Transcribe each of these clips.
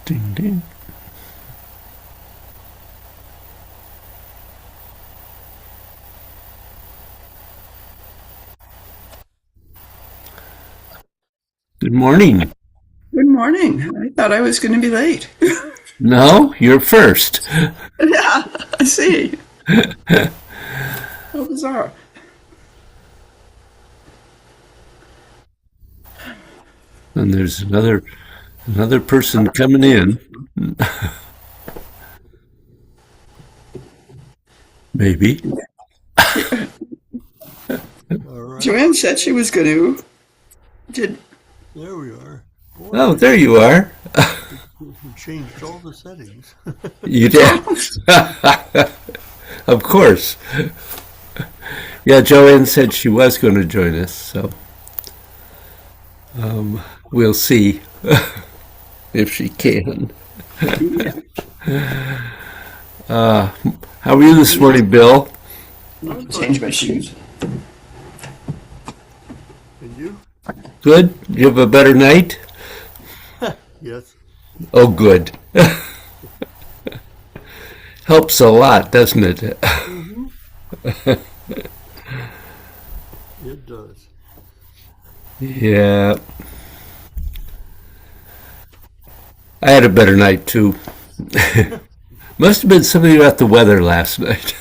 Ding ding. Good morning. Good morning. I thought I was going to be late. No, you're first. Yeah, I see. How bizarre. And there's another person coming in. Maybe. All right, Joanne said she was going to. Did there we are. Boy, Oh, there you are. we changed all the settings. You did. Of course. Yeah, Joanne said she was going to join us, so we'll see if she can. yeah. How are you this morning, Bill? I'm Change fine. my shoes. And you? Good? You have a better night? Yes. Oh, good. Helps a lot, doesn't it? Mm-hmm. It does. Yeah. I had a better night, too. Must have been something about the weather last night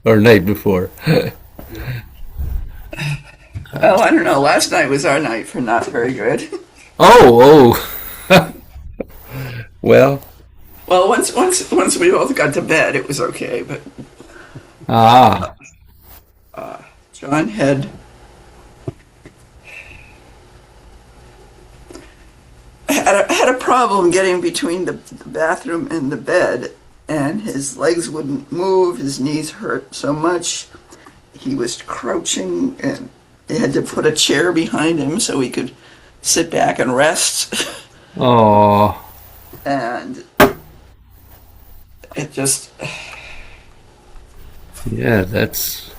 or night before. Yeah. Well, I don't know. Last night was our night for not very good. Oh. Well, Well, once we both got to bed, it was okay. But ah, John had a problem getting between the bathroom and the bed, and his legs wouldn't move. His knees hurt so much. He was crouching, and they had to put a chair behind him so he could sit back and rest. oh, And it just, yeah, that's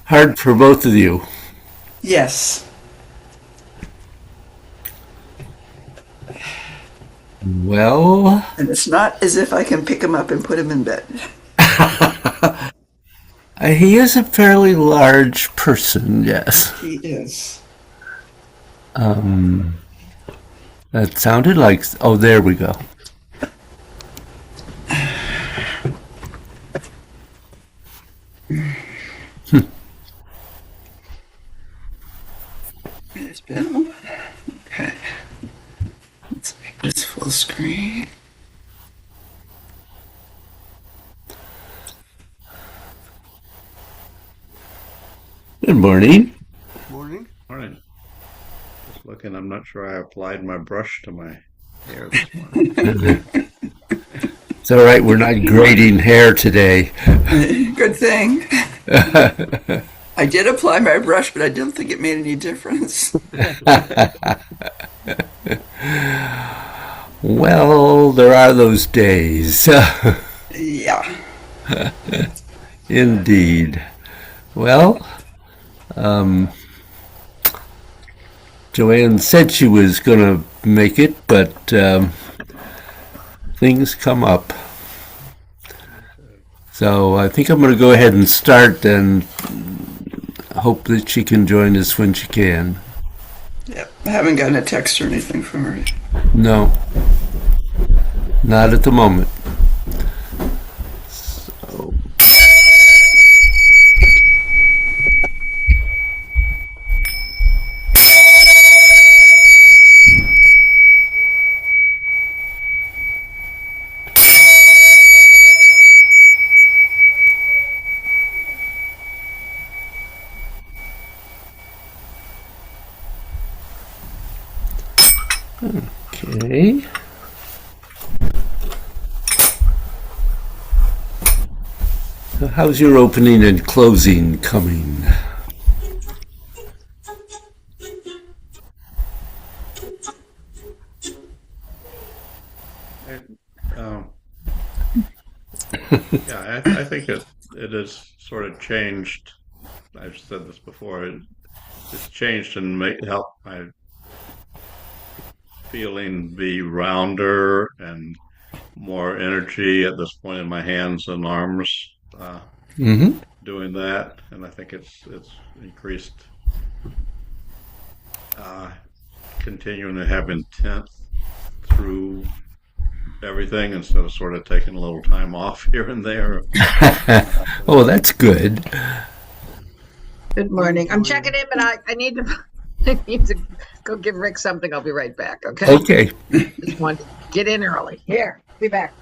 hard for both of you. yes. Well, And it's not as if I can pick him up and put him in bed. he is a fairly large person, yes. He is. Um, that sounded like, oh, there we go. It's Bill. Okay. Let's make this full screen. Good morning. Morning. Morning. Just looking, I'm not sure I applied my brush to my hair this morning. It's all right, we're not grading hair today. Good thing. I did apply my brush, but I didn't think it made any difference. Well, there are those days. Yeah. Indeed. Well, Joanne said she was going to make it, but things come up. So I think I'm going to go ahead and start and hope that she can join us when she can. Yep. I haven't gotten a text or anything from her. No, not at the moment. So, okay. So how's your opening and closing coming? I, um, yeah, I think it has sort of changed. I've said this before. It's changed and helped my feeling be rounder and more energy at this point in my hands and arms uh, Mm-hmm. doing that, and I think it's increased, uh, continuing to have intent through everything instead of sort of taking a little time off here and there. Oh, that's good. Good morning. I'm Joanne. checking in, but I need to I need to go give Rick something. I'll be right back. Okay. Okay. Just want to get in early. Here, be back.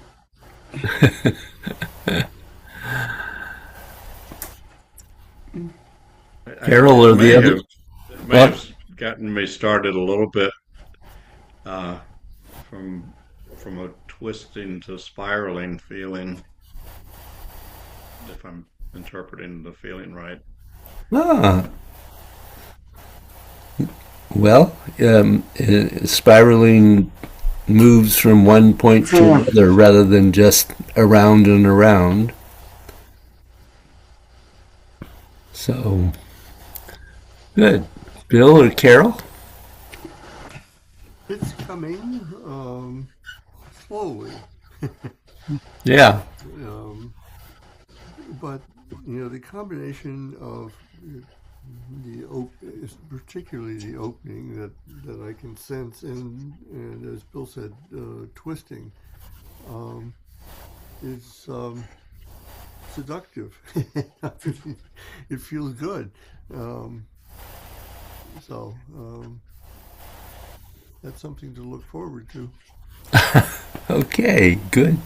Carol or It may the other? have, it may What? have gotten me started a little bit uh, from a twisting to spiraling feeling, if I'm interpreting the feeling right. Ah, well, spiraling moves from one point to another rather than just around and around. So, good. Bill or Carol? It's coming slowly, Yeah. but the combination of particularly the opening that I can sense, and as Bill said, twisting, is seductive. It feels good. So that's something to look forward to. Okay, good.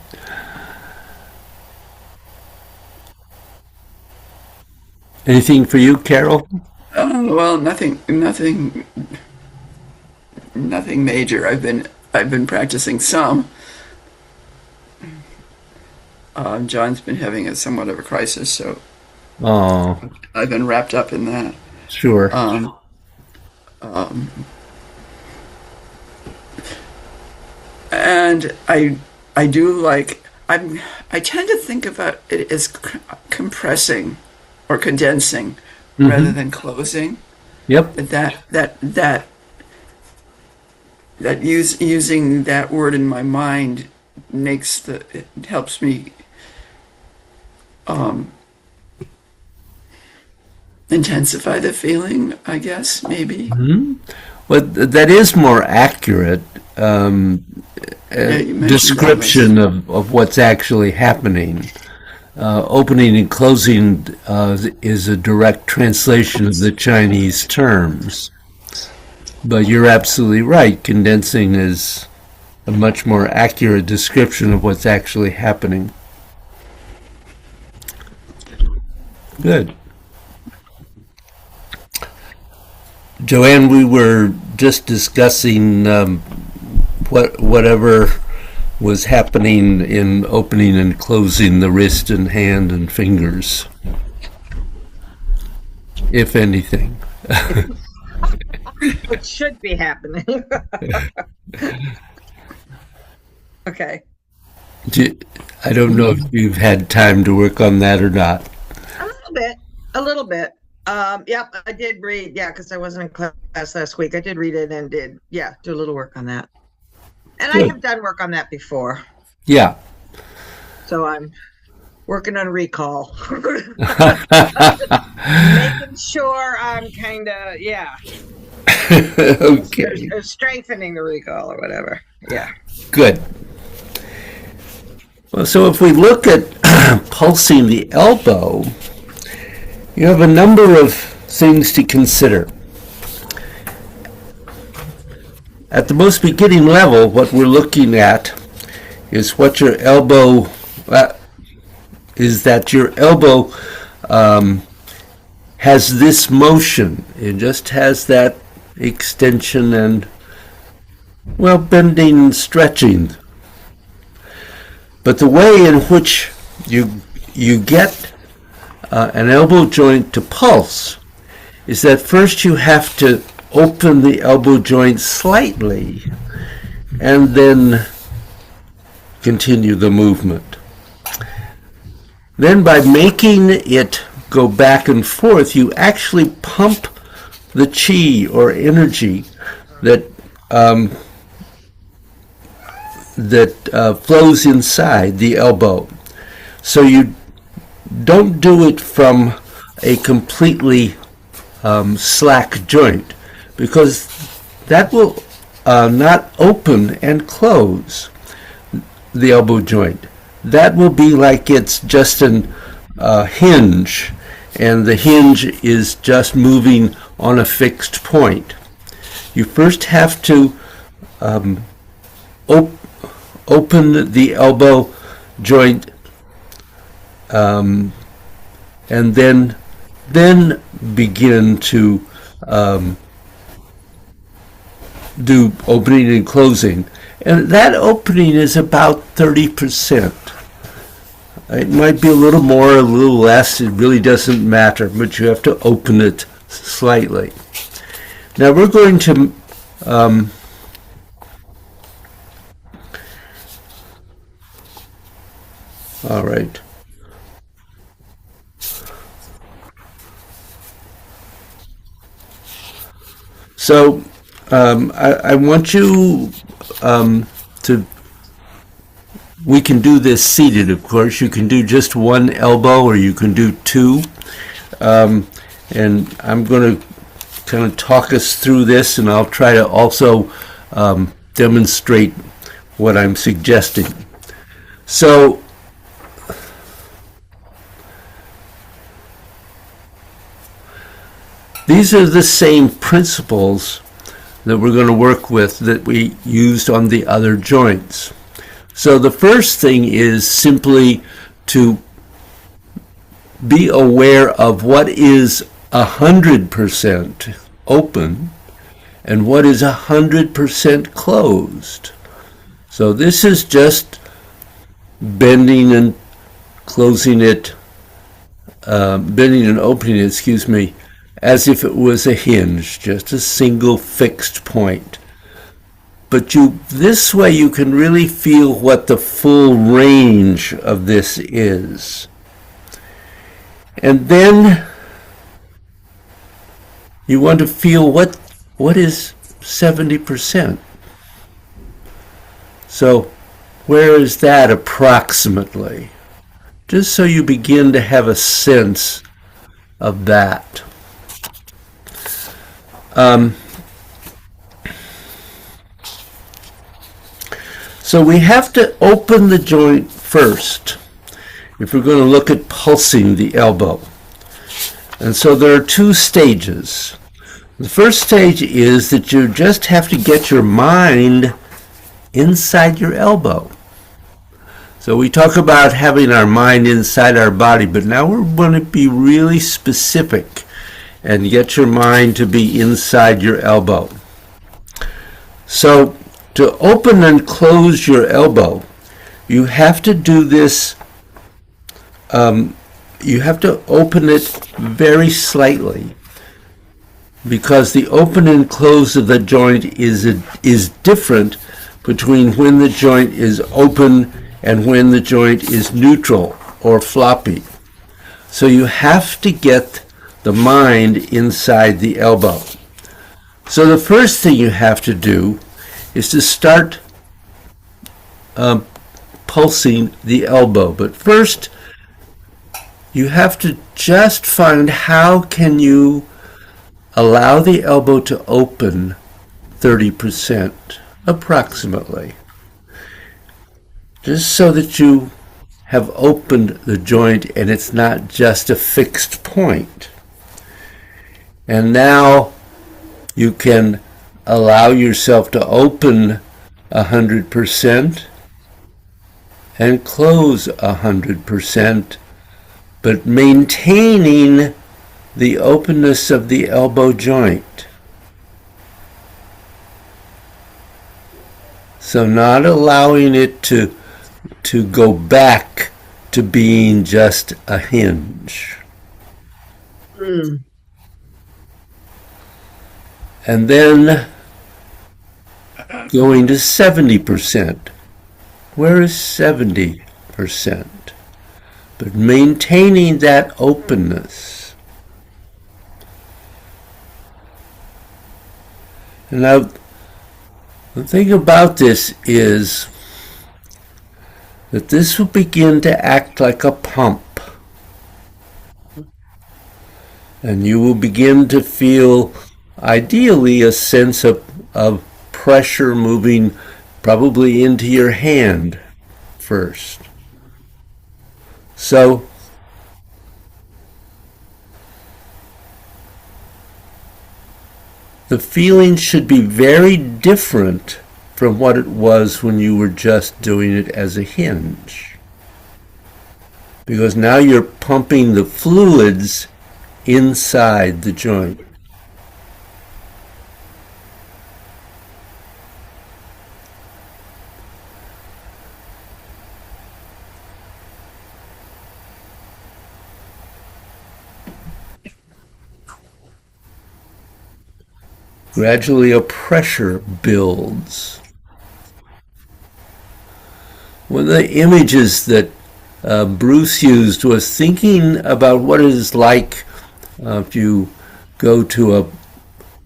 Anything for you, Carol? Well, nothing major. I've been practicing some. John's been having a somewhat of a crisis, so Oh, I've been wrapped up in that. sure. Um, and I do like I tend to think about it as compressing or condensing rather than closing. Yep. Using that word in my mind it helps me intensify the feeling, I guess, maybe. Well, that is more accurate Yeah, you mentioned description of what's actually happening. Opening and closing is a direct translation of the Chinese terms. But you're absolutely right. Condensing is a much more accurate description of what's actually happening. Good. Joanne, we were just discussing whatever was happening in opening and closing the wrist and hand and fingers, if anything. What should be happening? Okay. I don't know if you've had time to work on that or not. A little bit. A little bit. Yep, I did read. Yeah, because I wasn't in class last week. I did read it and do a little work on that. And I Good. have done work on that before, Yeah. so I'm working on recall, making sure I'm kind of Okay. strengthening the recall or whatever. Yeah. Good. Well, so if we look at pulsing the elbow, you have a number of things to consider. At the most beginning level, what we're looking at is what your elbow is that your elbow has this motion. It just has that extension and, well, bending and stretching. But the way in which you get an elbow joint to pulse is that first you have to open the elbow joint slightly and then continue the movement. Then by making it go back and forth, you actually pump the chi or energy that flows inside the elbow. So you don't do it from a completely slack joint, because that will not open and close the elbow joint. That will be like it's just an hinge, and the hinge is just moving on a fixed point. You first have to open the elbow joint, and then begin to do opening and closing. And that opening is about 30%. It might be a little more, a little less, it really doesn't matter, but you have to open it slightly. Now we're going to all right. So I want you to, we can do this seated, of course. You can do just one elbow, or you can do two. And I'm going to kind of talk us through this, and I'll try to also demonstrate what I'm suggesting. So these are the same principles that we're going to work with that we used on the other joints. So the first thing is simply to be aware of what is 100% open and what is 100% closed. So this is just bending and closing it, bending and opening it, excuse me, as if it was a hinge, just a single fixed point. But this way you can really feel what the full range of this is. And then you want to feel what is 70%. So where is that approximately? Just so you begin to have a sense of that. So we have to open the joint first if we're going to look at pulsing the elbow. And so there are two stages. The first stage is that you just have to get your mind inside your elbow. So we talk about having our mind inside our body, but now we're going to be really specific and get your mind to be inside your elbow. So to open and close your elbow, you have to do this, you have to open it very slightly, because the open and close of the joint is different between when the joint is open and when the joint is neutral or floppy. So you have to get the mind inside the elbow. So the first thing you have to do is to start pulsing the elbow. But first, you have to just find how can you allow the elbow to open 30%, approximately. Just so that you have opened the joint and it's not just a fixed point. And now you can allow yourself to open 100% and close 100%, but maintaining the openness of the elbow joint. So not allowing it to go back to being just a hinge. And then going to 70%. Where is 70%? But maintaining that openness. And now, the thing about this is that this will begin to act like a pump. And you will begin to feel, ideally, a sense of pressure moving probably into your hand first. So, the feeling should be very different from what it was when you were just doing it as a hinge. Because now you're pumping the fluids inside the joint. Gradually a pressure builds. One of the images that Bruce used was thinking about what it is like if you go to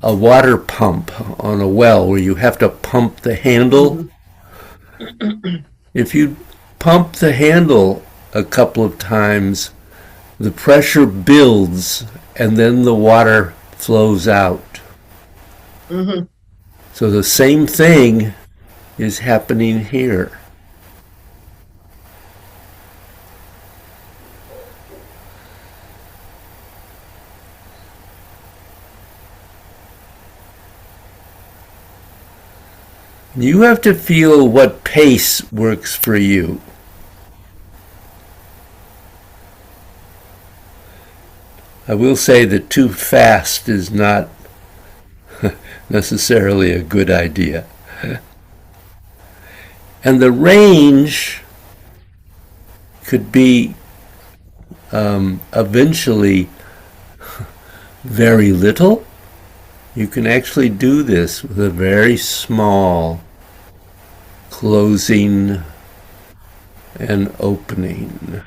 a water pump on a well where you have to pump the handle. If you pump the handle a couple of times, the pressure builds and then the water flows out. Mm-hmm. So the same thing is happening here. You have to feel what pace works for you. I will say that too fast is not necessarily a good idea. And the range could be eventually very little. You can actually do this with a very small closing and opening.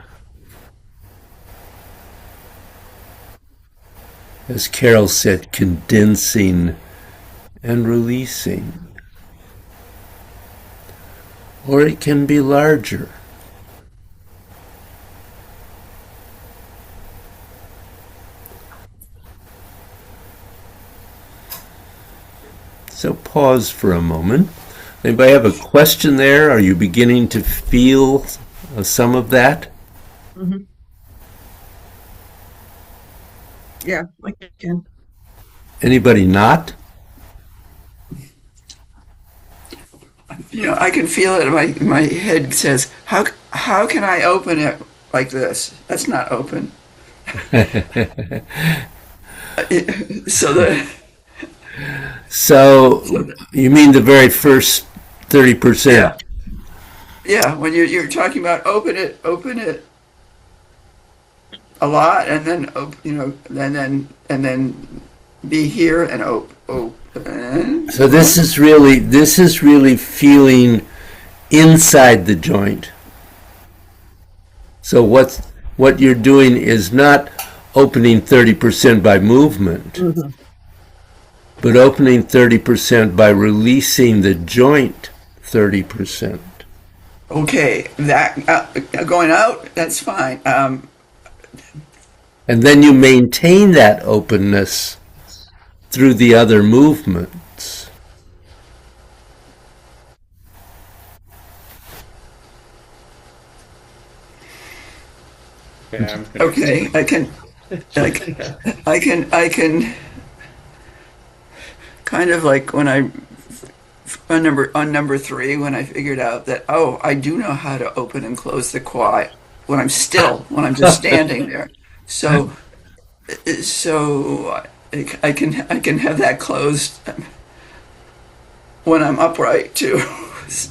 As Carol said, condensing and releasing. Or it can be larger. So pause for a moment. Anybody have a question there? Are you beginning to feel some of that? Mm-hmm. Yeah, I can. Anybody not? You know, I can feel it. My head says, how can I open it like this? That's not open. So you mean the very first 30%? Yeah. When you're talking about open it a lot, and then and then be here and open. So this is really feeling inside the joint. So what you're doing is not opening 30% by movement, Mm-hmm. but opening 30% by releasing the joint 30%. Okay, that going out, that's fine. And then you maintain that openness through the other movements. Yeah, Okay, I can kind of like when I on number 3 when I figured out that I do know how to open and close the quad when I'm just standing there. So I can have that closed when I'm upright too.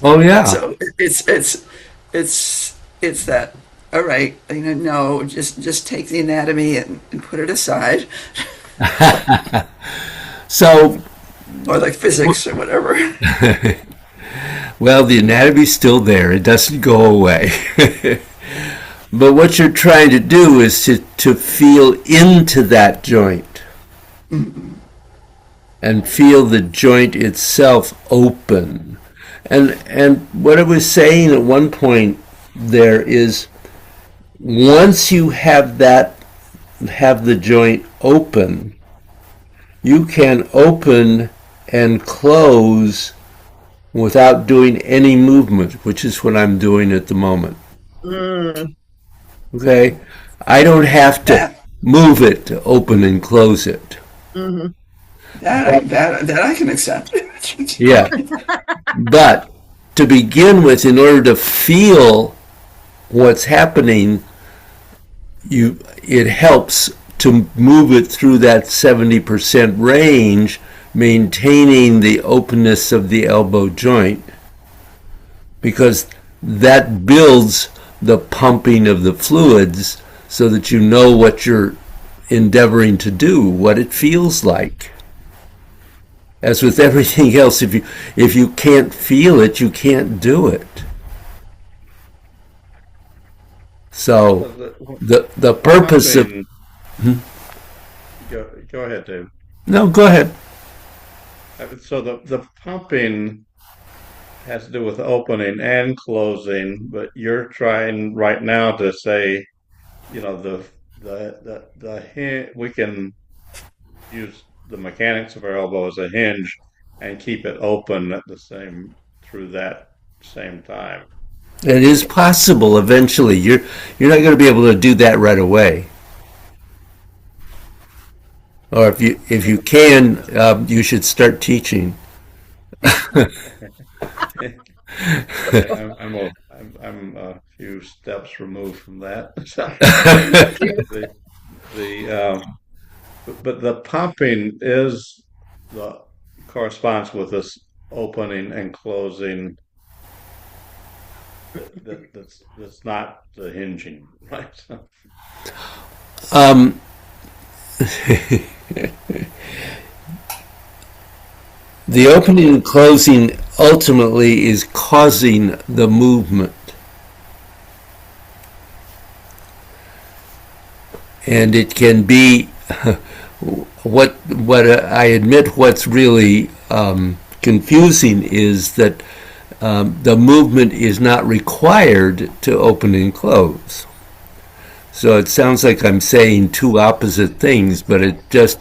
Oh yeah. So it's that. All right, no, just take the anatomy and put it aside, So, or like physics or whatever. well, the anatomy's still there. It doesn't go away. But what you're trying to do is to feel into that joint and feel the joint itself open. And what I was saying at one point there is, once you have the joint open, you can open and close without doing any movement, which is what I'm doing at the moment. Mm, Okay? I don't have to That, move it to open and close it. hmm that I can accept. Yeah. But to begin with, in order to feel what's happening, it helps to move it through that 70% range, maintaining the openness of the elbow joint, because that builds the pumping of the fluids so that you know what you're endeavoring to do, what it feels like. As with everything else, if you can't feel it, you can't do it. So So the purpose of pumping, go ahead, Dave. no, go ahead. So the pumping has to do with opening and closing, but you're trying right now to say, we can use the mechanics of our elbow as a hinge and keep it open at the same through that same time. It is possible eventually. You're not going to be able to do that right away. Or if you can, you should start teaching. I'm a few steps removed from that. the the but the pumping is the corresponds with this opening and closing. That's not the hinging, right? Um, the opening and closing ultimately is causing the movement. And it can be what I admit what's really confusing is that the movement is not required to open and close. So it sounds like I'm saying two opposite things, but it just,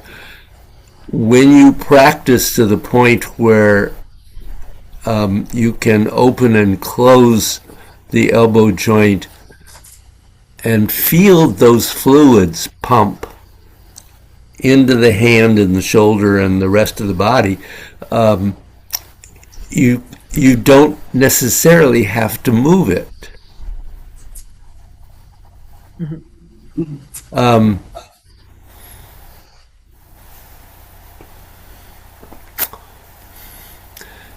when you practice to the point where you can open and close the elbow joint and feel those fluids pump into the hand and the shoulder and the rest of the body, you don't necessarily have to move it.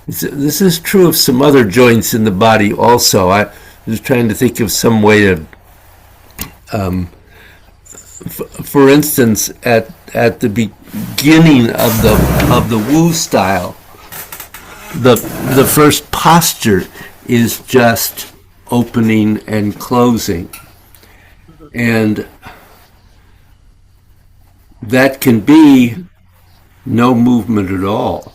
This is true of some other joints in the body also. I was trying to think of some way to, for instance, at the beginning of the Wu style, the first posture is just opening and closing, and that can be no movement at all.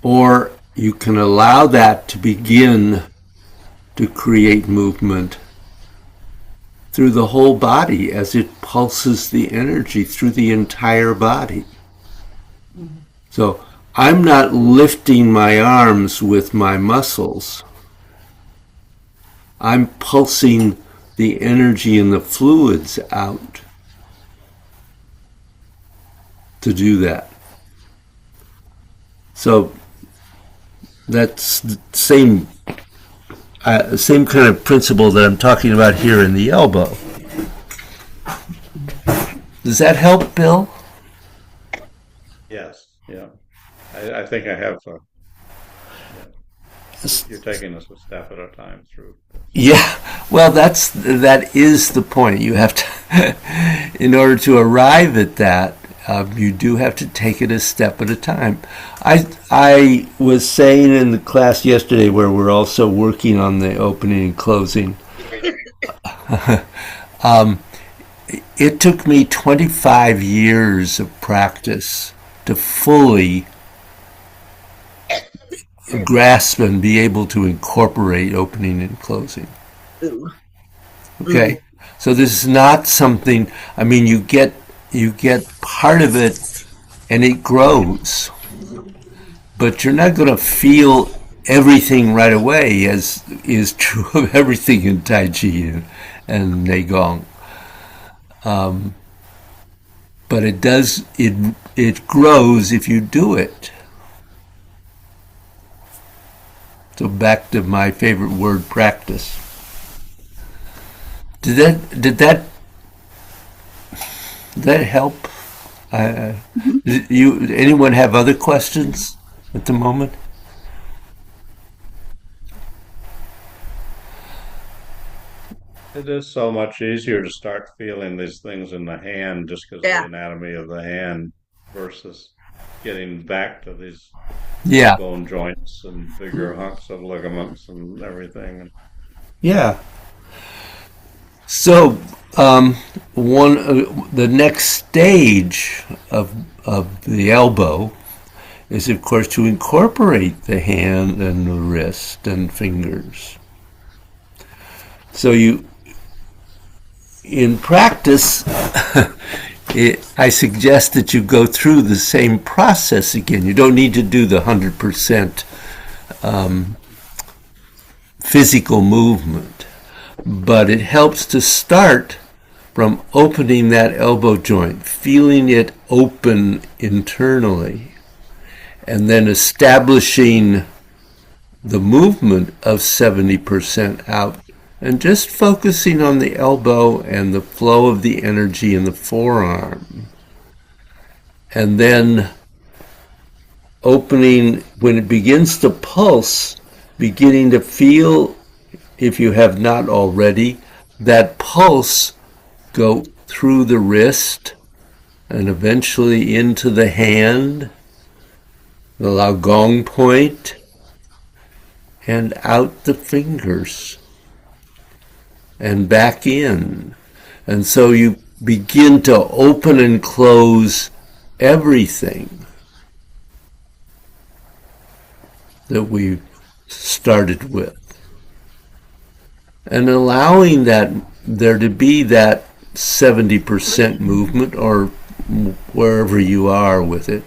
Or you can allow that to begin to create movement through the whole body as it pulses the energy through the entire body. So I'm not lifting my arms with my muscles. I'm pulsing the energy and the fluids out to do that. So that's the same kind of principle that I'm talking about here in the elbow. Does that help, Bill? Yes, yeah. I think I have. You're taking us a step at a time through this. Yeah. Well, that is the point. You have to, in order to arrive at that, you do have to take it a step at a time. I was saying in the class yesterday, where we're also working on the opening and closing, it took me 25 years of practice to fully grasp and be able to incorporate opening and closing. Ooh. Okay, so this is not something. I mean, you get part of it, and it grows, but you're not going to feel everything right away, as is true of everything in Tai Chi and Neigong. But it does. It grows if you do it. So back to my favorite word, practice. Did that help? Anyone have other questions at the moment? It is so much easier to start feeling these things in the hand just because of the Yeah. anatomy of the hand versus getting back to these Yeah, bone joints and bigger hunks of ligaments and everything. yeah. So the next stage of the elbow is, of course, to incorporate the hand and the wrist and fingers. So in practice, I suggest that you go through the same process again. You don't need to do the 100% physical movement, but it helps to start from opening that elbow joint, feeling it open internally, and then establishing the movement of 70% out, and just focusing on the elbow and the flow of the energy in the forearm. And then opening, when it begins to pulse, beginning to feel, if you have not already, that pulse go through the wrist and eventually into the hand, the Laogong point, and out the fingers and back in. And so you begin to open and close everything that we started with. And allowing that there to be that 70% movement, or wherever you are with it.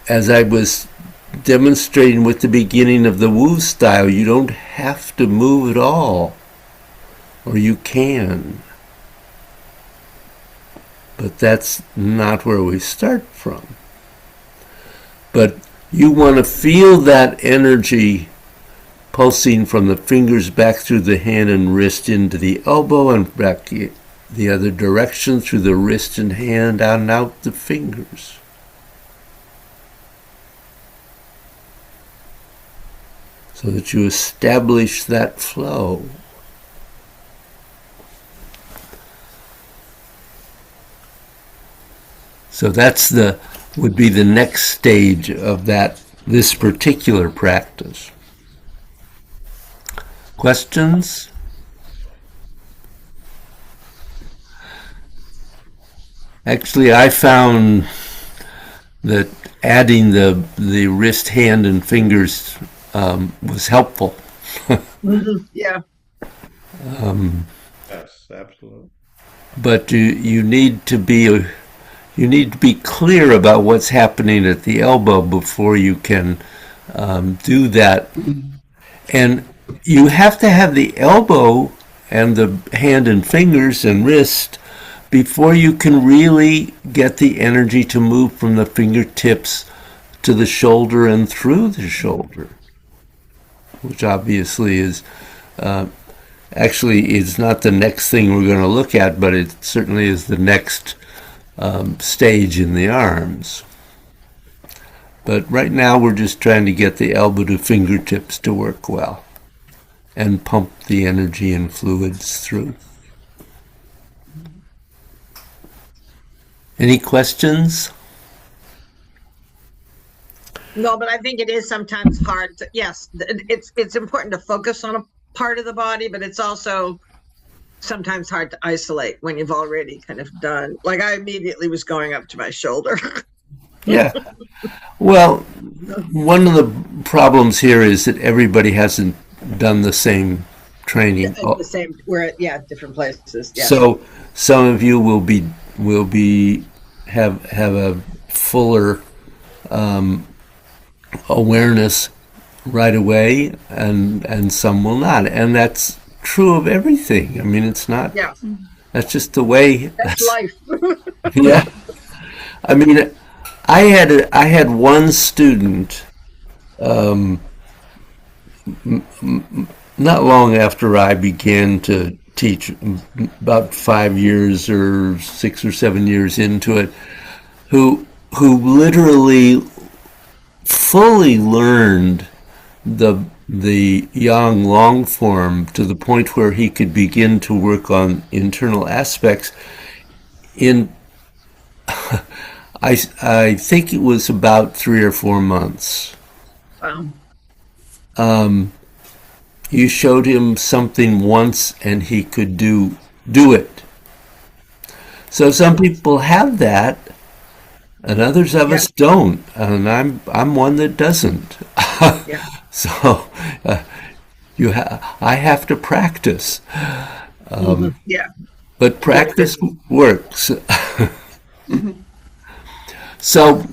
As I was demonstrating with the beginning of the Wu style, you don't have to move at all, or you can. But that's not where we start from. But you want to feel that energy pulsing from the fingers back through the hand and wrist into the elbow, and back the other direction through the wrist and hand, out and out the fingers. So that you establish that flow. So that's would be the next stage of this particular practice. Questions? Actually, I found that adding the wrist, hand, and fingers was helpful. Yeah. Yes, absolutely. But you need to be clear about what's happening at the elbow before you can do that. And you have to have the elbow and the hand and fingers and wrist before you can really get the energy to move from the fingertips to the shoulder and through the shoulder, which obviously is actually is not the next thing we're going to look at, but it certainly is the next stage in the arms. But right now we're just trying to get the elbow to fingertips to work well and pump the energy and fluids through. Any questions? No, but I think it is sometimes hard to, yes, it's important to focus on a part of the body, but it's also sometimes hard to isolate when you've already kind of done. Like I immediately was going up to my shoulder. Yeah. Well, one of the problems here is that everybody hasn't done the same training. At the same, we're at, yeah, different places. Yes. So some of you will be have a fuller awareness right away, and some will not, and that's true of everything. I mean, it's not. Yeah. That's just the way. That's life. Yeah. I mean, I had one student not long after I began to teach, about 5 years or 6 or 7 years into it, who literally fully learned the yang long form to the point where he could begin to work on internal aspects in I think it was about 3 or 4 months. Um, You showed him something once and he could do it. So some people have that and others of yeah. us don't, and I'm one that doesn't. Yeah. So I have to practice, Yeah. but practice works. So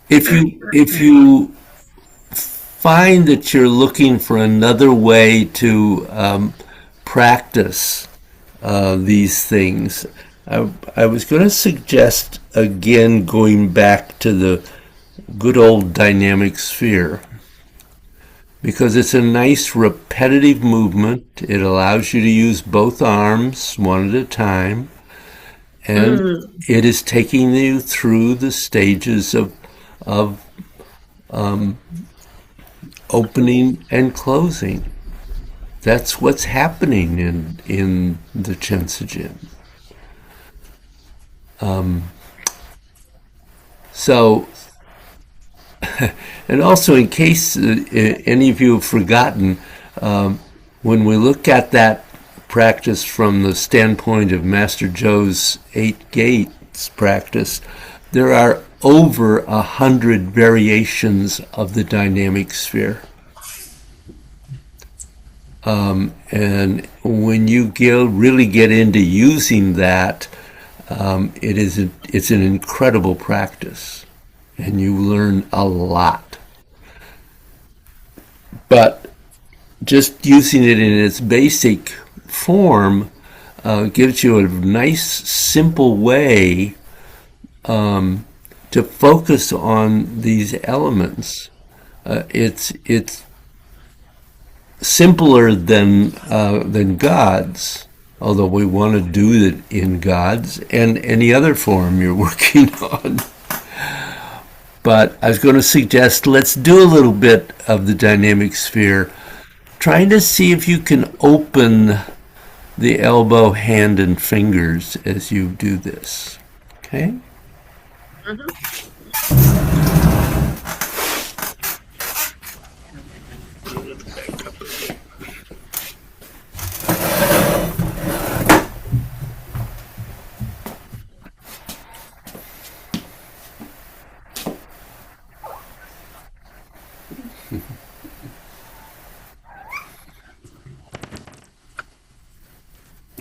if you find that you're looking for another way to practice these things, I was going to suggest again going back to the good old dynamic sphere, because it's a nice repetitive movement. It allows you to use both arms one at a time, and it is taking you through the stages of opening and closing. That's what's happening in the Chensijin. So, and also in case any of you have forgotten, when we look at that practice from the standpoint of Master Joe's 8 gates practice, there are over 100 variations of the dynamic sphere. And when you really get into using that, it's an incredible practice, and you learn a lot. But just using it in its basic form gives you a nice, simple way to focus on these elements. It's simpler than God's, although we want to do it in God's and any other form you're working on. But I was going to suggest let's do a little bit of the dynamic sphere, trying to see if you can open the elbow, hand, and fingers as you do this. Okay?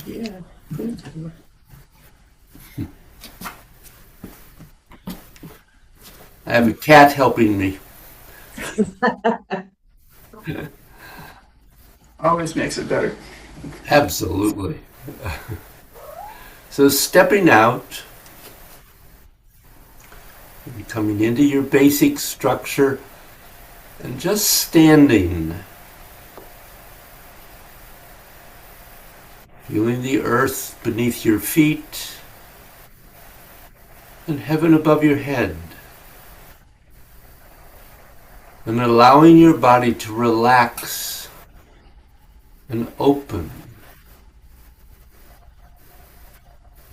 Yeah. I have a cat helping me. Always makes it better. Absolutely. So stepping out, coming into your basic structure, and just standing, feeling the earth beneath your feet and heaven above your head, and allowing your body to relax and open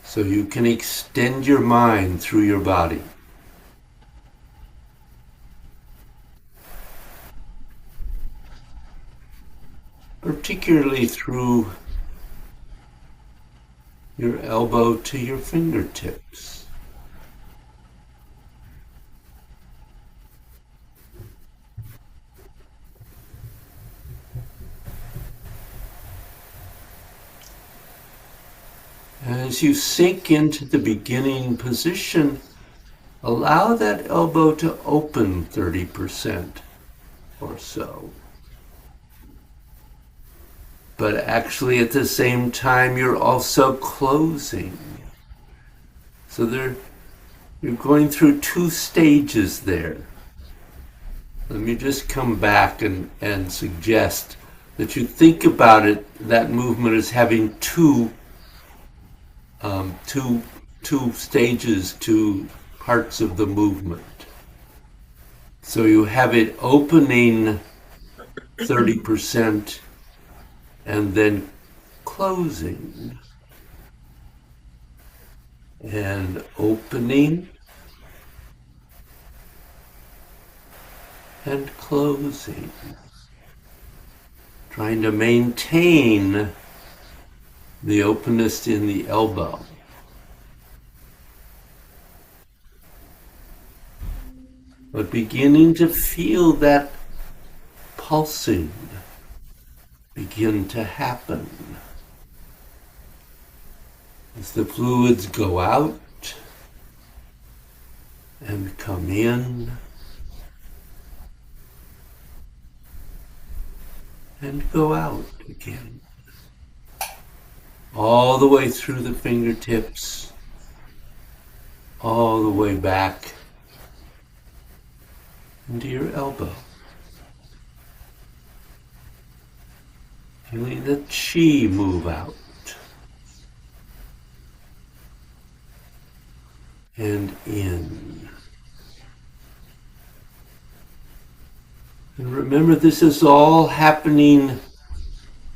so you can extend your mind through your body. Particularly through your elbow to your fingertips. as you sink into the beginning position, allow that elbow to open 30% or so. But actually at the same time, you're also closing. So you're going through two stages there. Let me just come back and suggest that you think about it, that movement as having two stages, two parts of the movement. So you have it opening 30% and then closing. And opening and closing. Trying to maintain the openness in the elbow. But beginning to feel that pulsing begin to happen. As the fluids go out and come in and go out again. All the way through the fingertips, all the way back into your elbow. Feeling the chi move out. And in. And remember, this is all happening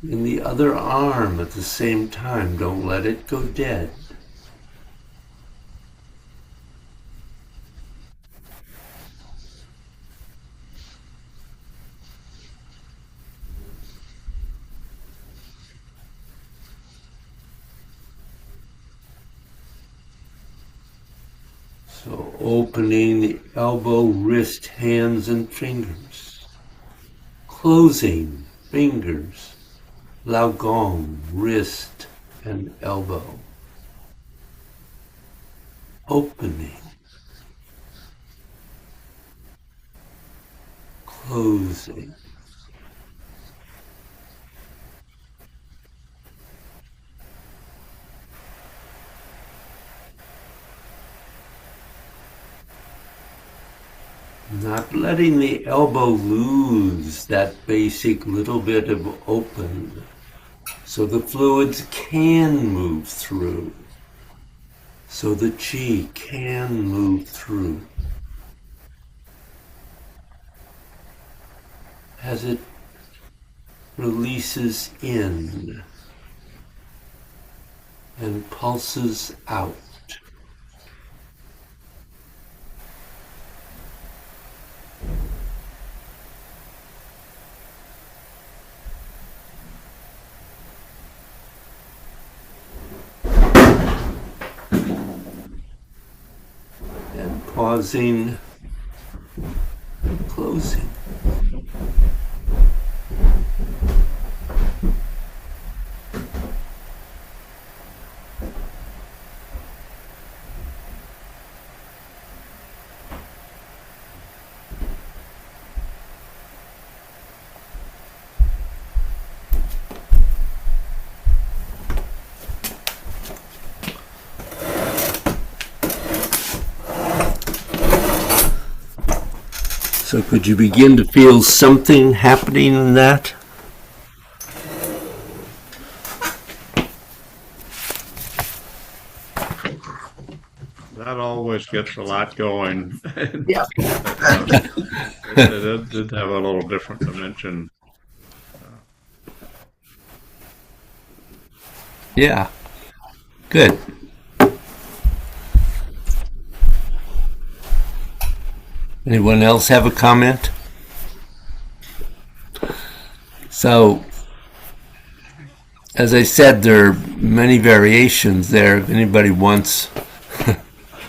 in the other arm at the same time. Don't let it go dead. So opening the elbow, wrist, hands, and fingers. Closing fingers, lao gong, wrist, and elbow. Opening. Closing. Not letting the elbow lose that basic little bit of open, so the fluids can move through, so the chi can move through. As it releases in and pulses out. Pausing, closing. So could you begin to feel something happening in that? That always gets a lot going. Yeah. It did have a little different dimension. Yeah. Good. Anyone else have a comment? So, as I said, there are many variations there. If anybody wants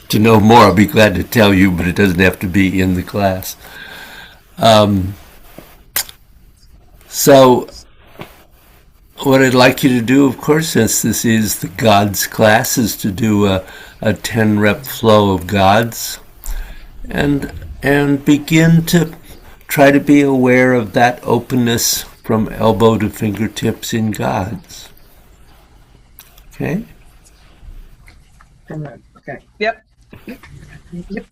to know more, I'll be glad to tell you, but it doesn't have to be in the class. So, what I'd like you to do, of course, since this is the Gods class, is to do a 10 rep flow of Gods and begin to try to be aware of that openness from elbow to fingertips in Gods. Okay? Okay. Yep. Yep.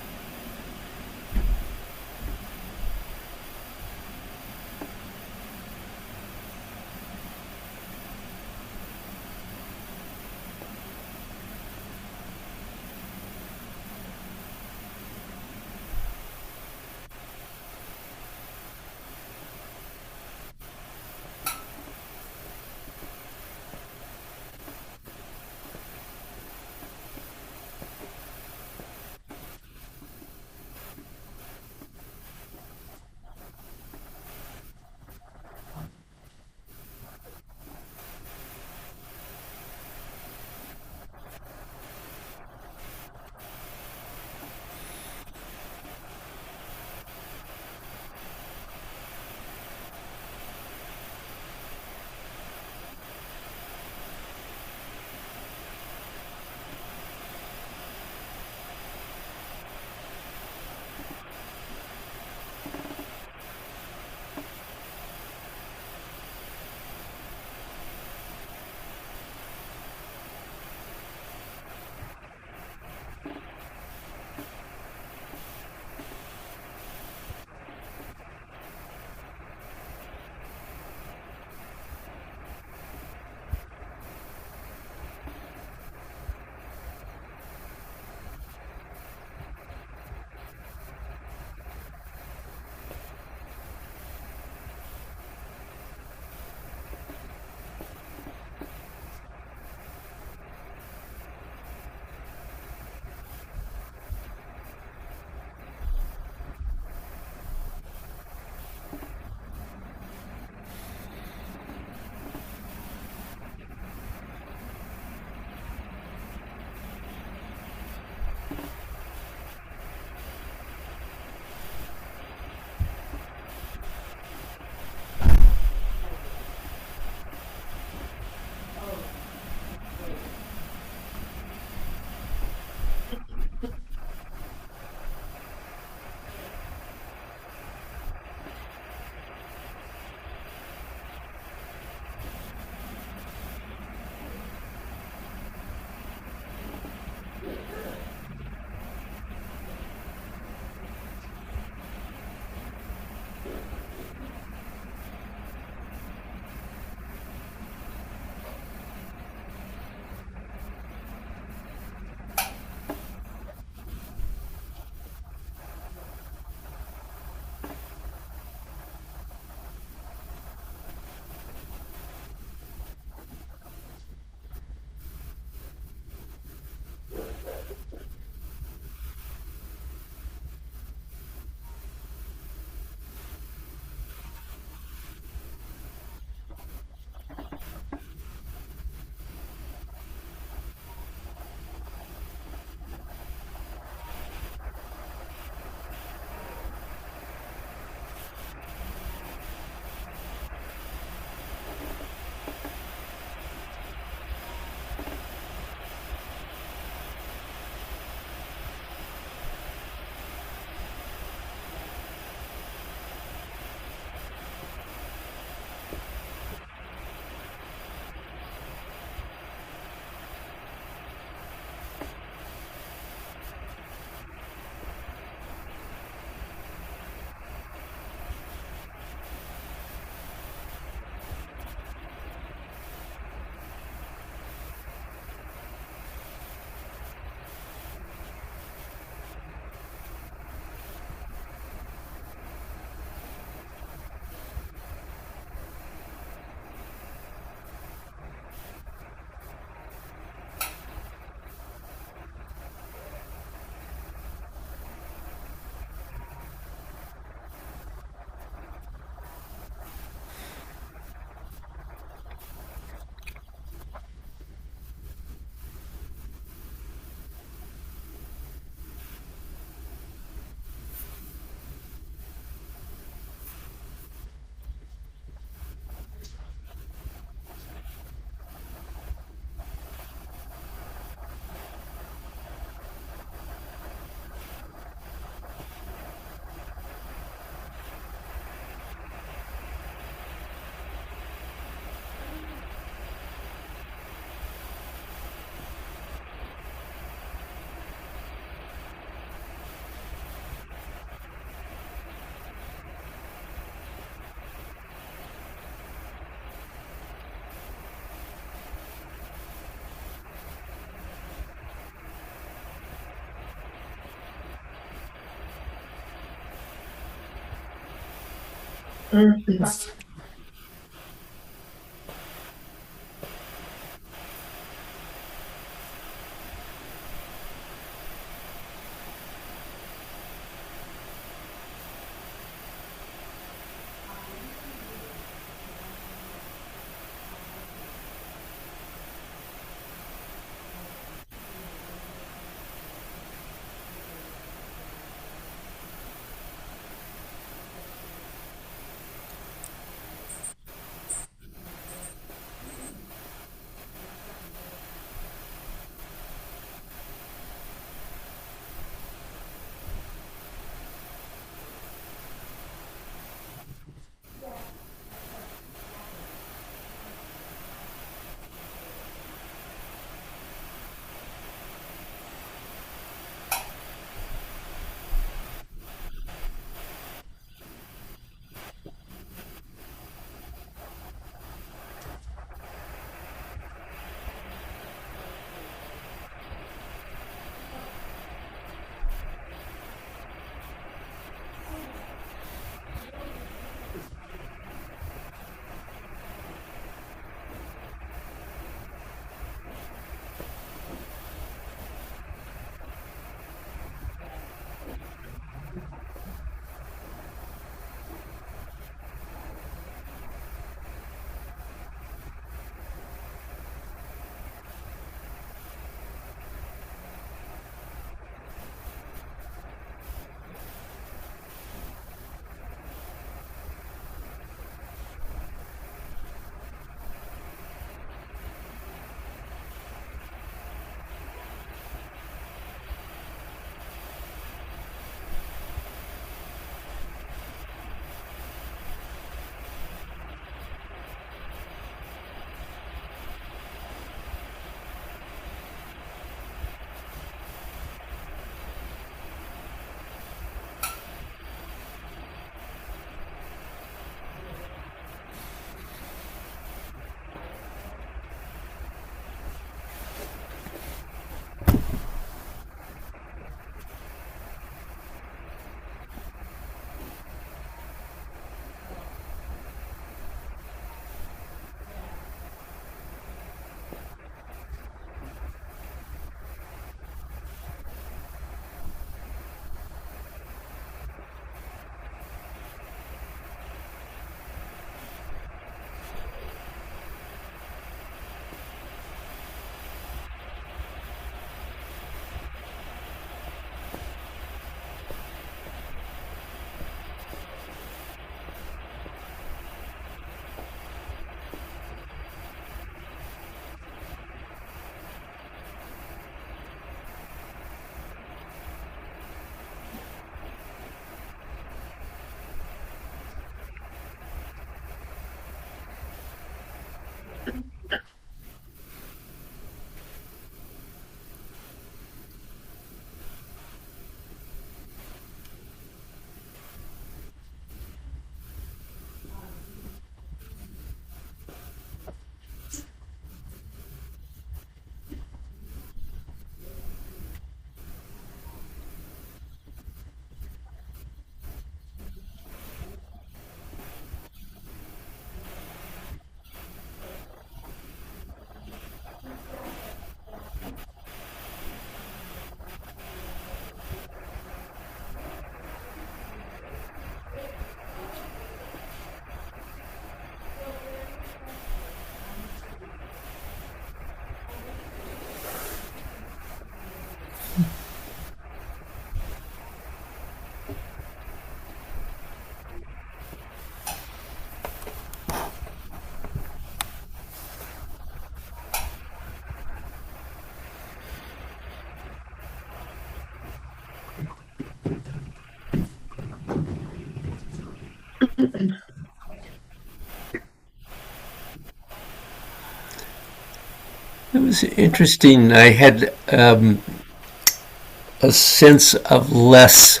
It was interesting. I had a sense of less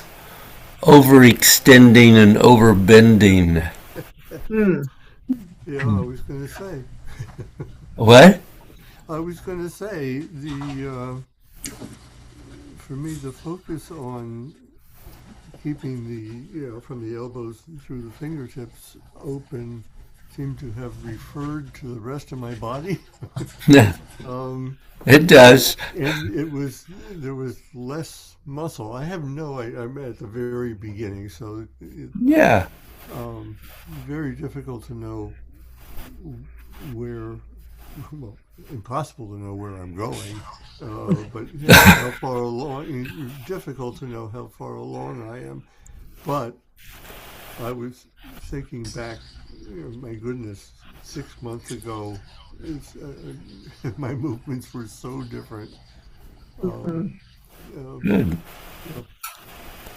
overextending and overbending. Hmm. Yeah, I was going to say. What? I was going to say for me, the focus on keeping from the elbows through the fingertips open seemed to have referred to the rest of my body. It does. And there was less muscle. I'm at the very beginning, so Yeah. very difficult to know where, well, impossible to know where I'm going, but how far along, difficult to know how far along I am. But I was thinking back, my goodness, 6 months ago, my movements were so different. Um, Good.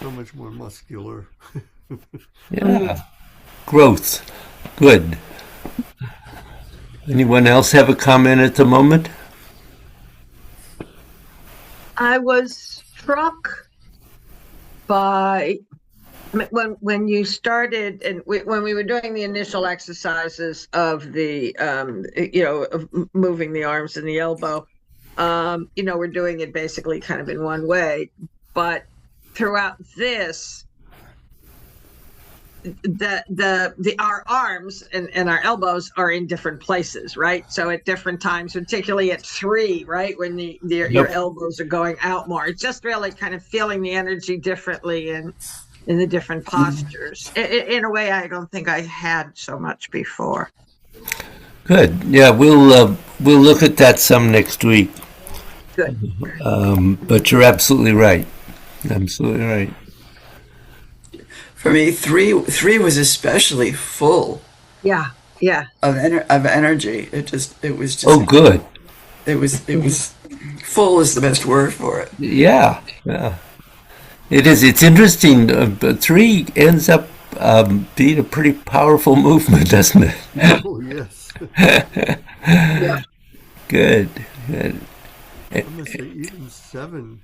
so much more muscular. Yeah. Growth. Good. Anyone else have a comment at the moment? I was struck by when you started and when we were doing the initial exercises of the of moving the arms and the elbow. We're doing it basically kind of in one way, but throughout this, our arms and our elbows are in different places, right? So at different times, particularly at 3, right, when your elbows are going out more, it's just really kind of feeling the energy differently in the different postures. In a way, I don't think I had so much before. Good. Yeah, we'll look at that some next week. Good. But you're absolutely right. Absolutely right. For me, three was especially full Yeah. of energy. It was just. Oh, good. It was full is the best word for it. Yeah. It is. It's interesting. But 3 ends up being a pretty powerful movement, doesn't it? Oh, yes. Yeah. Good. I'm going to say even 7.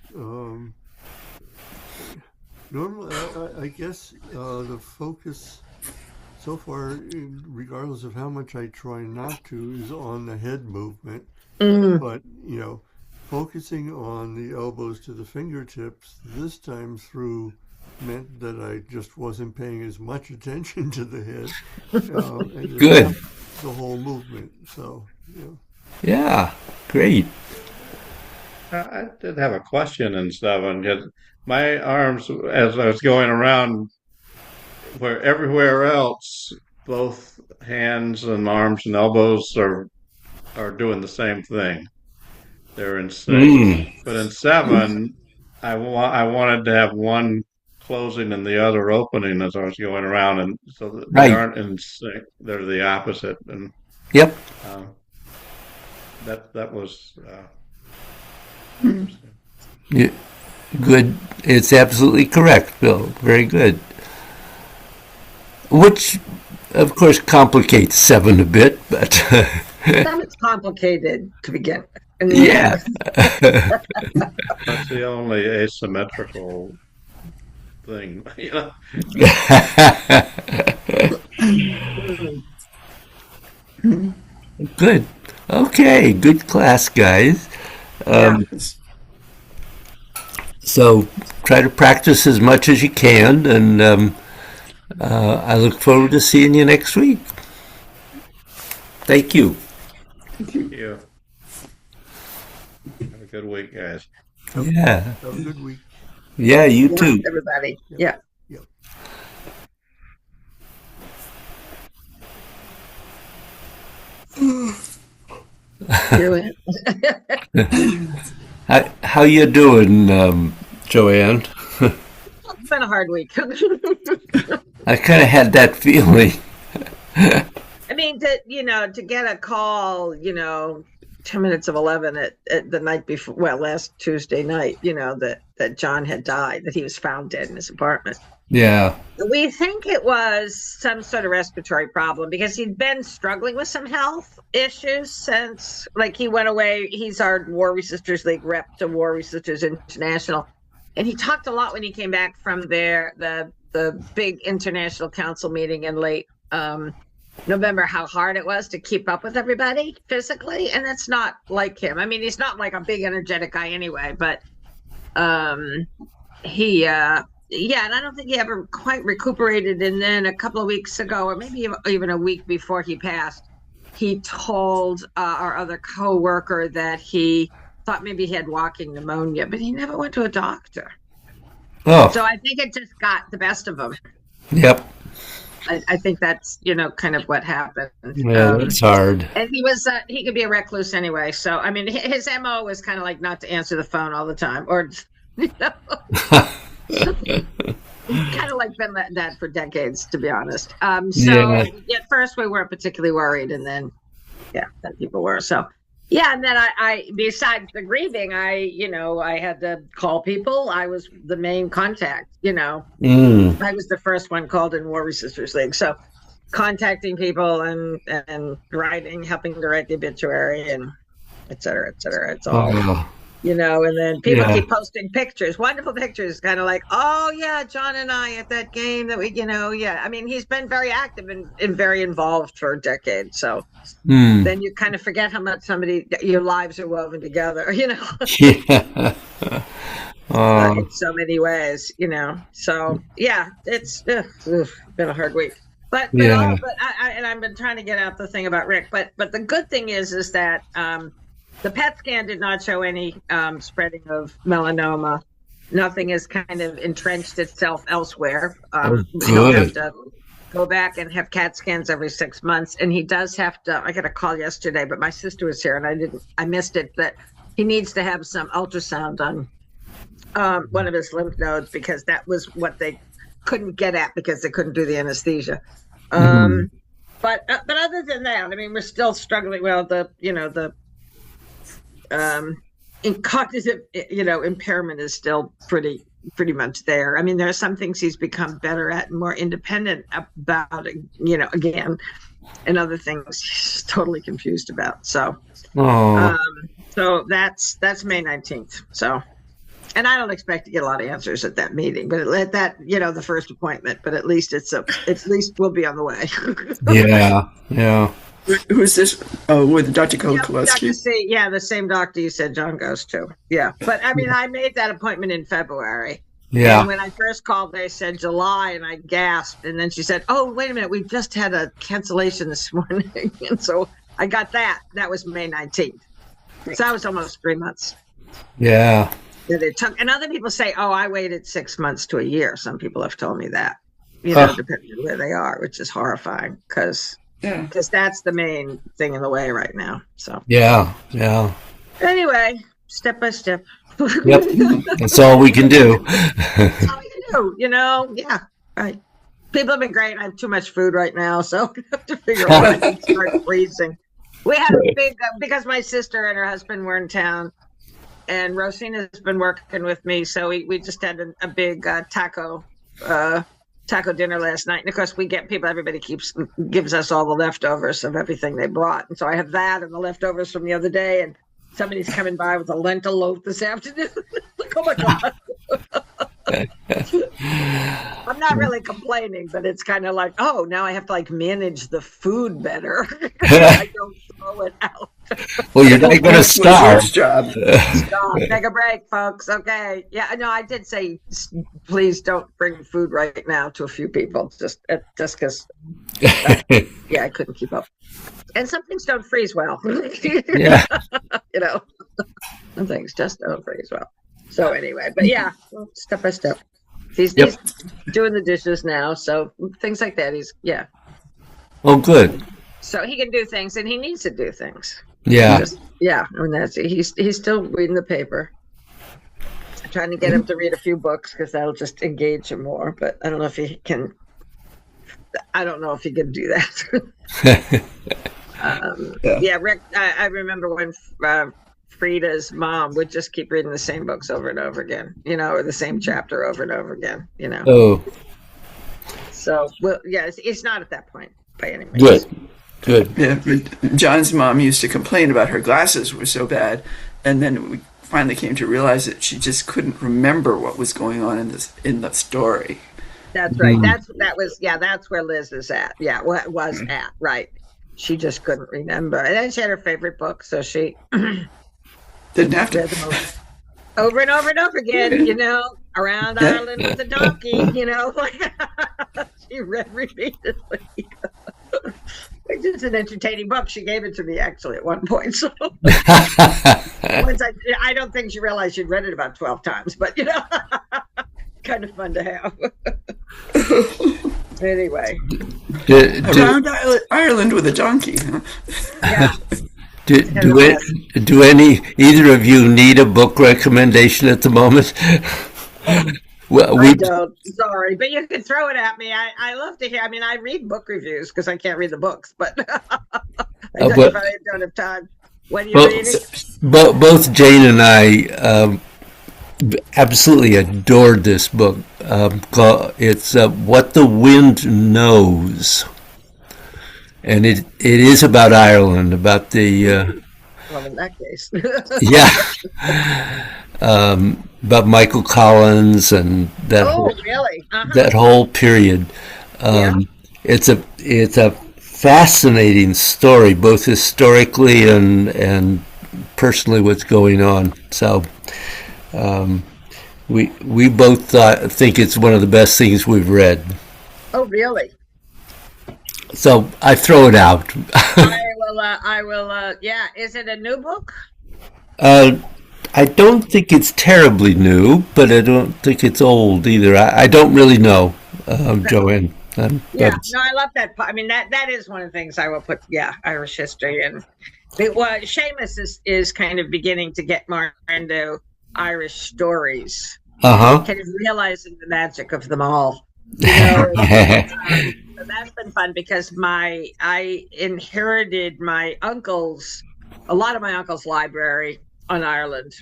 Normally, I guess the focus so far, regardless of how much I try not to, is on the head movement. But, focusing on the elbows to the fingertips this time through meant that I just wasn't paying as much attention to the head. And Good. The whole movement. So, Yeah. Great. I did have a question and stuff, and because my arms, as I was going around, where everywhere else, both hands and arms and elbows are doing the same thing. They're in sync. But in 7, I wanted to have one closing and the other opening as I was going around, and so that they Right. aren't in sync. They're the opposite, and Yep. uh, that was. Yeah. Good. It's absolutely correct, Bill. Very good. Which, of course, complicates 7 a bit, but It's complicated to begin with. yeah. That's the only asymmetrical thing, Good. Okay. Good class, guys. Yeah. So try to practice as much as you can, and I look forward to seeing you next week. Thank you. Yeah. Have a good week, guys. Yeah. have a good week. Yeah, you too. Everybody. Yeah. Yep. Do it. How you doing, Joanne? It's been a hard week. I kind of had that feeling. I mean, to get a call, 10 minutes of 11 at the night before, last Tuesday night, that John had died, that he was found dead in his apartment. Yeah. We think it was some sort of respiratory problem because he'd been struggling with some health issues since, he went away. He's our War Resisters League rep to War Resisters International. And he talked a lot when he came back from the big international council meeting in late November, how hard it was to keep up with everybody physically. And that's not like him. I mean, he's not like a big energetic guy anyway, but he yeah, and I don't think he ever quite recuperated. And then a couple of weeks ago, or maybe even a week before he passed, he told our other coworker that he thought maybe he had walking pneumonia, but he never went to a doctor. Oh, So I think it just got the best of him. yep. I think that's, kind of what happened. Yeah, that's hard. And he could be a recluse anyway. So, I mean, his MO was kind of like not to answer the phone all the time, or, kind of like been that for decades, to be honest. So at first we weren't particularly worried, and then, then people were. So, yeah, and then I besides the grieving, I had to call people. I was the main contact. I was the first one called in War Resisters League. So, contacting people and writing, helping to write the obituary, and et cetera, et cetera. It's all. And then people keep posting pictures, wonderful pictures, kind of like, oh yeah, John and I at that game that we, I mean, he's been very active and very involved for a decade. So then you kind of forget how much your lives are woven together, Yeah. in so many ways, So yeah, it's been a hard week. But I've been trying to get out the thing about Rick. But the good thing is that the PET scan did not show any spreading of melanoma. Nothing has kind of entrenched itself elsewhere. We don't have to go back and have CAT scans every 6 months. And he does have to. I got a call yesterday, but my sister was here and I missed it. That he needs to have some ultrasound on one of his lymph nodes, because that was what they couldn't get at because they couldn't do the anesthesia. But other than that, I mean, we're still struggling. Well, the in cognitive, impairment is still pretty much there. I mean, there are some things he's become better at and more independent about, again, and other things he's totally confused about. So, so that's May 19th. So, and I don't expect to get a lot of answers at that meeting, but at that, the first appointment, but at least at least we'll be on the way. Yeah. Who's this? Oh, with Dr. Kolakowski? Dr. C, the same doctor you said John goes to. Yeah. But I mean, I made that appointment in February. Yeah. And when I first called, they said July, and I gasped. And then she said, oh, wait a minute, we just had a cancellation this morning. And so I got that. That was May 19th. So that was almost 3 months. Yeah. That it took. And other people say, oh, I waited 6 months to a year. Some people have told me that, depending on where they are, which is horrifying because that's the main thing in the way right now. So yeah. Anyway, step by step. Yep, that's all we can do. That's all we can do. Yeah, right. People have been great. I have too much food right now, so I have to figure out when I can start freezing. We had a big because my sister and her husband were in town, and Rosina's been working with me, so we just had a big taco dinner last night. And of course, everybody gives us all the leftovers of everything they brought. And so I have that and the leftovers from the other day. And somebody's coming by with a lentil loaf this afternoon. Like, oh my God. I'm not really complaining, but it's kind of like, oh, now I have to manage the food better. I don't throw it out. Well, you're not going to starve. Job. Stop. Take a break, folks. Okay. Yeah. No, I did say, please don't bring food right now to a few people, just because. I couldn't keep up. And some things don't freeze well. Yeah. Some things just don't freeze well. So anyway, but step by step. He's doing the dishes now, so things like that. Oh, good. So he can do things, and he needs to do things. Yeah. He's still reading the paper. I'm trying to get him to read a few books because that'll just engage him more. But I don't know if he can. I don't know if he can do that. Rick. I remember when Frida's mom would just keep reading the same books over and over again, or the same chapter over and over again, Oh. So, it's not at that point by any means. Good. Yeah, but John's mom used to complain about her glasses were so bad, and then we finally came to realize that she just couldn't remember what was going on in the story. That's right. That's where Liz is at. Yeah, was at, right. She just couldn't remember. And then she had her favorite book, so she didn't have to read them over and over and over again, Around Ireland with a donkey, like she read repeatedly. Which is an entertaining book. She gave it to me actually at one point. So once I don't think she realized she'd read it about 12 times, but kind of fun to have. Anyway. Around Ireland with a donkey. Huh? Yeah. Do either of you need a book recommendation at the moment? Well, I don't. Sorry, but you can throw it at me. I love to hear. I mean, I read book reviews because I can't read the books, but I don't have time. What are you reading? Both Jane and I absolutely adored this book. It's What the Wind Knows. And it is about Ireland, about the... well, in that case. About Michael Collins and that really? that whole period. It's a fascinating story, both historically and personally what's going on. So we both think it's one of the best things we've read. Oh, really? So I throw it out. I will. Yeah. Is it a new book? I don't think it's terribly new, but I don't think it's old either. I don't really know, Joanne. No, I love that. I mean, that is one of the things I will put. Yeah, Irish history, and Seamus is kind of beginning to get more into Irish stories. Kind of realizing the magic of them all. So that's been fun because I inherited a lot of my uncle's library on Ireland.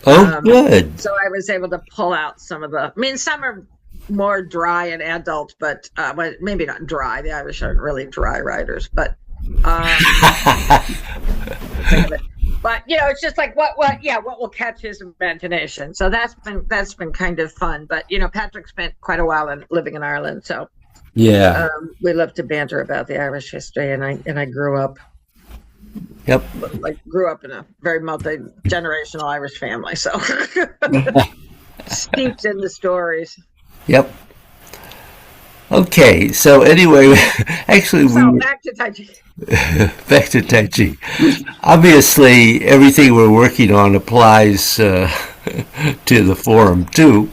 Good. So I was able to pull out some of some are more dry and adult, but maybe not dry. The Irish aren't really dry writers, but but it's just like what will catch his imagination. So that's been kind of fun. But Patrick spent quite a while living in Ireland, so we love to banter about the Irish history, and I grew up. Yep. Grew up in a very multi-generational Irish family, so steeped in the stories. Yep. Okay, so anyway, actually, back to Tai Chi. Back to Tai Chi. Obviously, everything we're working on applies to the forum too.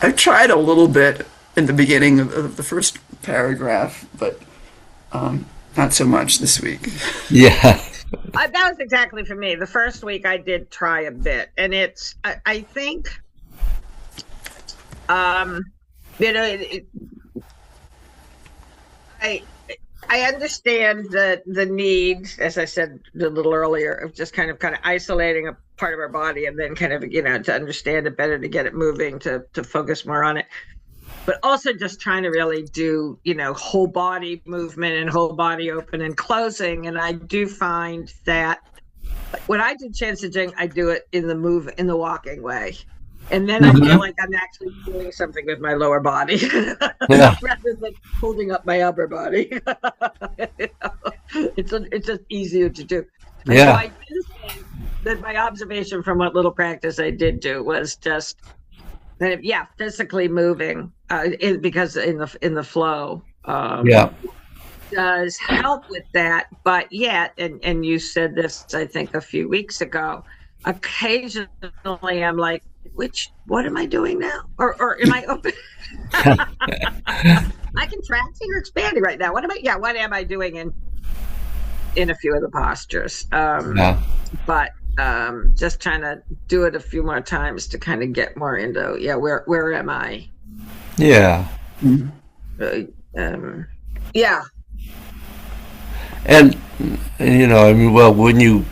I tried a little bit in the beginning of the first paragraph, but not so much this week. Yeah. That was exactly for me. The first week I did try a bit, and I think, I understand the need, as I said a little earlier, of just kind of isolating a part of our body, and then kind of to understand it better, to get it moving, to focus more on it. But also just trying to really do, whole body movement and whole body open and closing. And I do find that when I do Chansa-Jing, I do it in the walking way. And then I feel like I'm actually doing something with my lower body rather than holding up my upper body. It's just easier to do. And so I do think that my observation from what little practice I did do was just physically moving because in the flow does help with that. But yet, and you said this I think a few weeks ago, occasionally I'm like, what am I doing now? Or am I open? I contracting or expanding right now. What am I doing in a few of the postures? But just trying to do it a few more times to kind of get more into where am I? Yeah. Yeah. And when you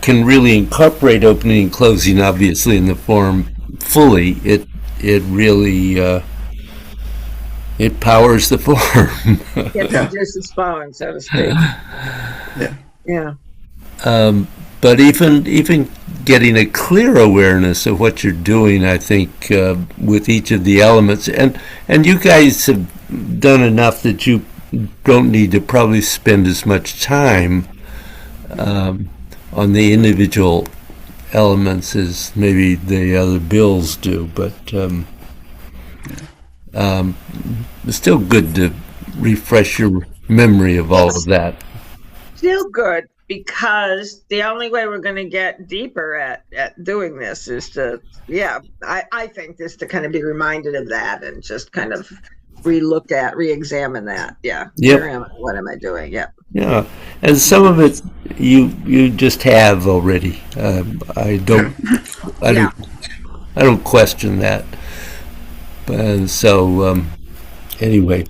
can really incorporate opening and closing, obviously in the form fully, it really it powers the form. It produces spawn, so to speak. Yeah. But even getting a clear awareness of what you're doing, I think, with each of the elements, and you guys have done enough that you don't need to probably spend as much time on the individual elements as maybe the other bills do, but it's still good to refresh your memory of all of that. Still good, because the only way we're going to get deeper at doing this is to, I think, is to kind of be reminded of that and just kind of re-examine that. Yeah. Yep. What am I doing? Yeah. Yeah, and some of it you just have already. I don't I don't question that. So anyway,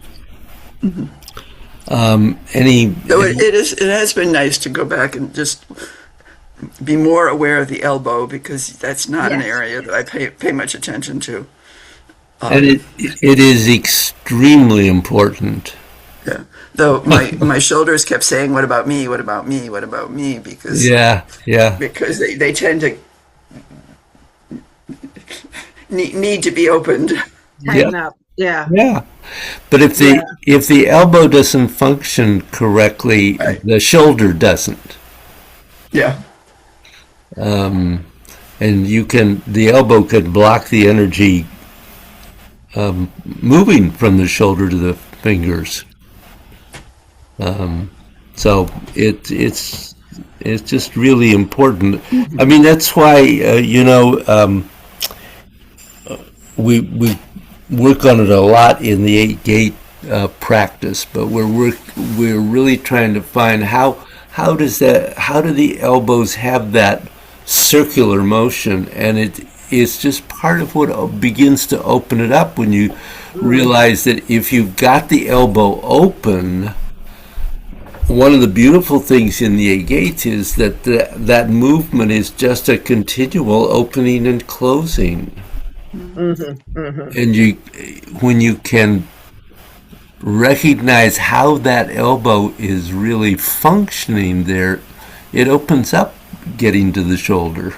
any So it has been nice to go back and just be more aware of the elbow, because that's not an Yes. area that I pay much attention to. and it is extremely important. Yeah. Though my shoulders kept saying, "What about me? What about me? What about me?" Because Yeah, they tend to need to be opened. Tighten up. Yeah. yeah. But if the elbow doesn't function correctly, Right. the shoulder doesn't. Yeah. And the elbow could block the energy moving from the shoulder to the fingers. So it's just really important. I mean, that's why we work on it a lot in the 8-gate practice, but we're really trying to find how do the elbows have that circular motion, and it's just part of what begins to open it up when you realize that if you've got the elbow open. One of the beautiful things in the 8 gates is that that movement is just a continual opening and closing. And when you can recognize how that elbow is really functioning there, it opens up getting to the shoulder.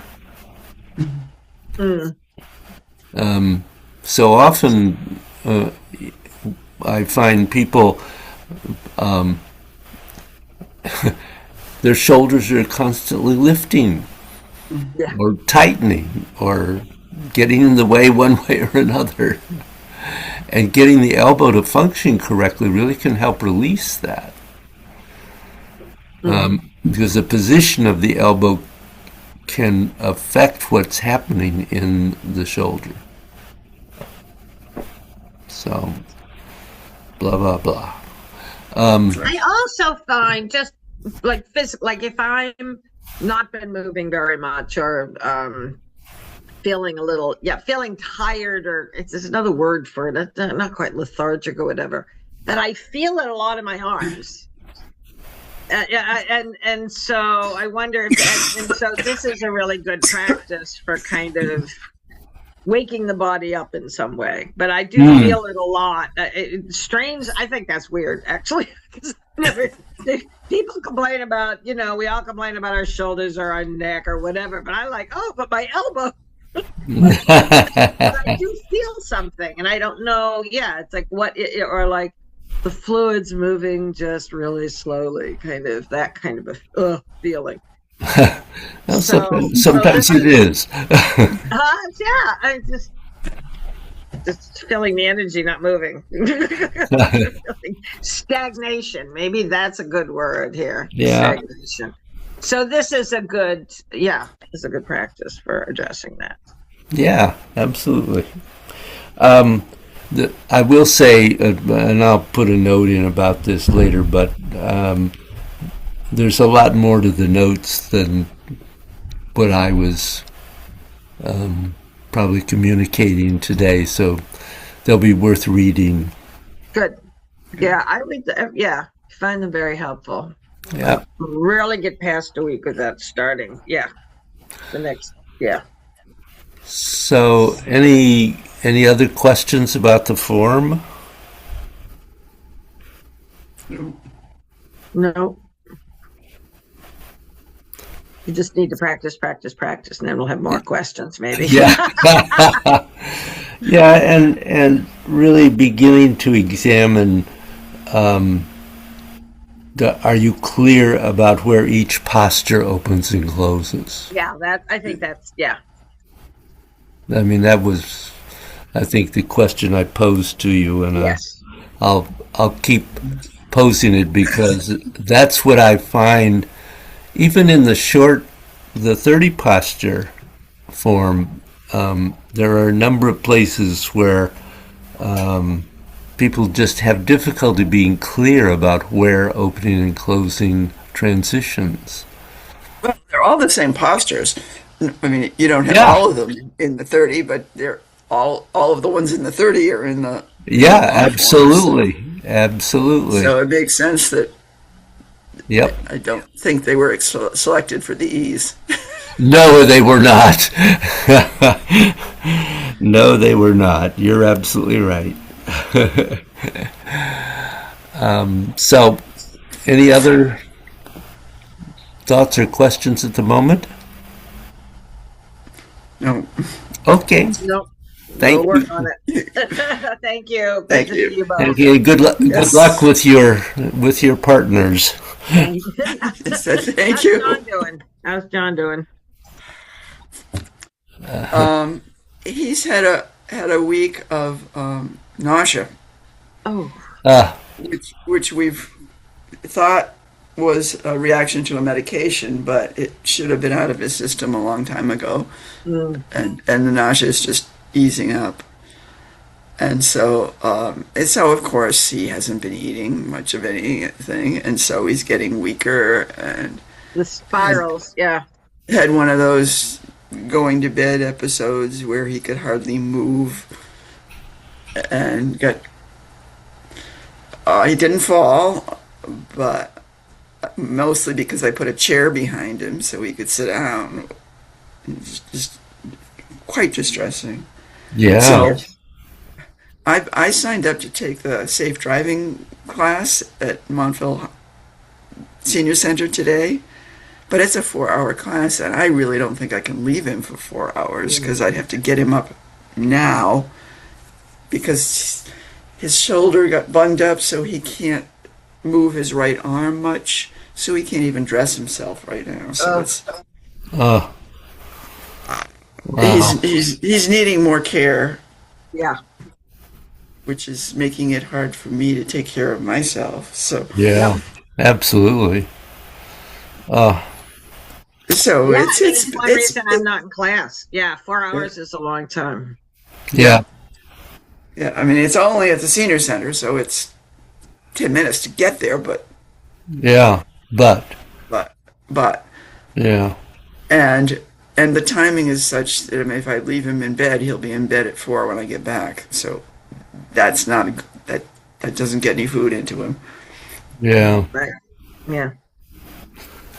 So often I find people their shoulders are constantly lifting or tightening or getting in the way one way or another. And getting the elbow to function correctly really can help release that. Because the position of the elbow can affect what's happening in the shoulder. So, blah, blah, blah. I also find, just like physical, like if I'm not been moving very much, or feeling a little, feeling tired, or there's another word for it, not quite lethargic or whatever, that I feel it a lot in my arms. And so I wonder if, and so this is a really good practice for kind of waking the body up in some way. But I do feel it a lot. It strains. I think that's weird, actually, because people complain about, we all complain about our shoulders or our neck or whatever. But I'm like, but my elbow. But I do feel something, and I don't know. Yeah, it's like or like the fluids moving just really slowly, kind of that kind of a feeling. Well, sometimes it is. I just feeling the energy not moving. Stagnation, maybe that's a good word here. Yeah. Stagnation. So this is a good, practice for addressing that. Yeah, absolutely. I will say, and I'll put a note in about this later, but there's a lot more to the notes than what I was probably communicating today, so they'll be worth reading. Good. Yeah, I read find them very helpful. Yeah. Rarely get past a week without starting. Yeah. The next. Yeah. So, any other questions about the form? No. You just need to practice, and then we'll have more questions, maybe. Yeah. Yeah, and really beginning to examine are you clear about where each posture opens and closes? Yeah, I think that's, yeah. I mean, that was, I think, the question I posed to you, and Yes. I'll keep posing it because that's what I find, even in the 30 posture form. There are a number of places where people just have difficulty being clear about where opening and closing transitions. Well, they're all the same postures. I mean, you don't have Yeah. all of them in the 30, but they're all of the ones in the 30 are in the Yeah, long form. absolutely. Absolutely. So it makes sense that Yep. I don't think they were selected for the ease. No, they were not. No, they were not. You're absolutely right. So, any other thoughts or questions at the moment? No, Okay. No, Thank we'll you. work on it. Thank you. Thank Good to you. see you both. Thank you. Good luck. Yes. Good luck with your partners. Thank you. Yes, thank How's you. John doing? How's John doing? He's had a week of nausea, Oh, which we've thought was a reaction to a medication, but it should have been out of his system a long time ago, and the nausea is just easing up. And so of course he hasn't been eating much of anything, and so he's getting weaker and the spirals. Yeah. had one of those going to bed episodes where he could hardly move and got he didn't fall, but mostly because I put a chair behind him so he could sit down. It's just quite distressing. Yeah. So I signed up to take the safe driving class at Montville Senior Center today, but it's a 4-hour class, and I really don't think I can leave him for 4 hours because I'd have to get him up now because his shoulder got bunged up so he can't move his right arm much, so he can't even dress himself right now. So Wow. he's needing more care, Yeah. which is making it hard for me to take care of myself. Yeah. Absolutely. So Yeah, I think it's it's one reason I'm not in class. Yeah, 4 hours is a long time. Yeah. yeah. I mean, it's only at the senior center, so it's 10 minutes to get there, but Yeah. But but yeah. and the timing is such that if I leave him in bed, he'll be in bed at 4 when I get back. So that's not that doesn't get any food into him, Yeah. Right. Yeah.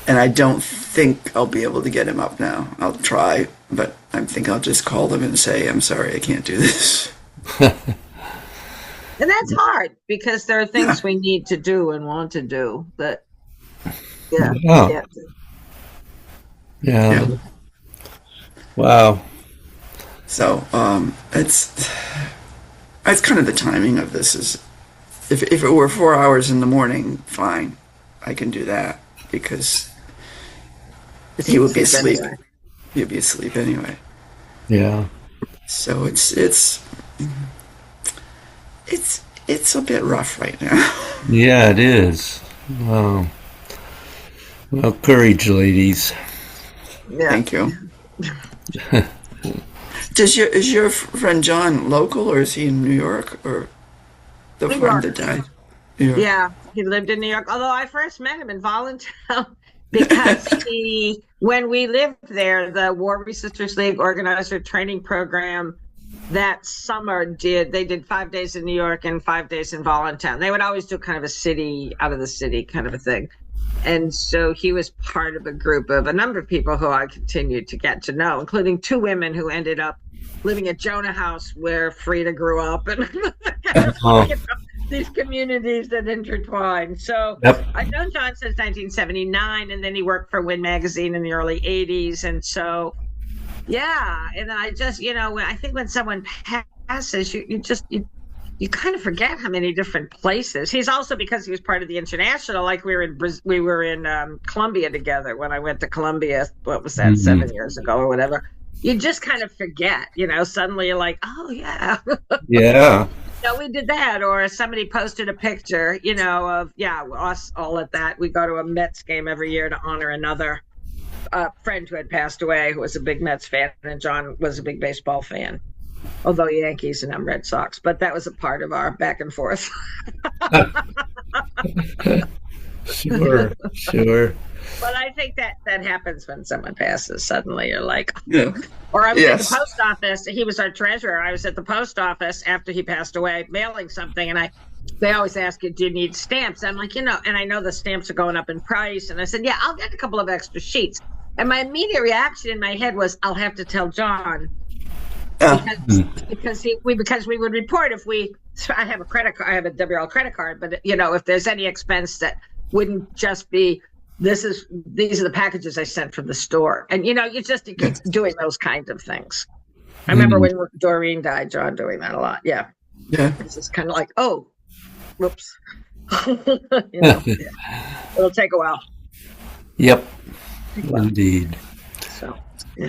and I don't think I'll be able to get him up now. I'll try, but I think I'll just call them and say, I'm sorry, I can't do this. And that's hard because there are things we need to do and want to do that. Yeah. Yeah. Yeah. Yeah. Yeah. Wow. So it's kind of the timing of this is if it were 4 hours in the morning, fine, I can do that because he would be asleep. Anyway. He'd be asleep anyway. Yeah. So it's a bit rough right now. Yeah, it is. Wow. Well, courage, ladies. Yeah. Thank you. Is your friend John local, or is he in New York, or the New friend York. that died? New York. Yeah, he lived in New York. Although I first met him in Voluntown because when we lived there, the War Resisters League organizer training program that summer they did 5 days in New York and 5 days in Voluntown. They would always do kind of a city out of the city kind of a thing. And so he was part of a group of a number of people who I continued to get to know, including 2 women who ended up living at Jonah House where Frida grew up and Oh. these communities that intertwine. So Yep. I've known John since 1979, and then he worked for Win magazine in the early 80s. And so, yeah. And I just, I think when someone passes, you you kind of forget how many different places. He's also, because he was part of the international, like we were in Colombia together when I went to Colombia. What was that, 7 years ago or whatever? You just kind of forget, suddenly you're like, oh yeah. Yeah. We did that. Or somebody posted a picture, of, us all at that. We go to a Mets game every year to honor another friend who had passed away, who was a big Mets fan, and John was a big baseball fan. Although Yankees and I'm Red Sox, but that was a part of our back and forth. Sure. But I think that happens when someone passes. Suddenly you're like, Yeah. Or I was at the post office. He was our treasurer. I was at the post office after he passed away, mailing something, and they always ask you, do you need stamps? I'm like, and I know the stamps are going up in price. And I said, yeah, I'll get a couple of extra sheets. And my immediate reaction in my head was, I'll have to tell John. Because we would report I have a credit card, I have a WL credit card, but if there's any expense that wouldn't just be, these are the packages I sent from the store. And you keep doing those kinds of things. I remember when Doreen died, John doing that a lot. Yeah. It's just kind of like, oh, whoops. It'll take a while. Yep. Indeed. So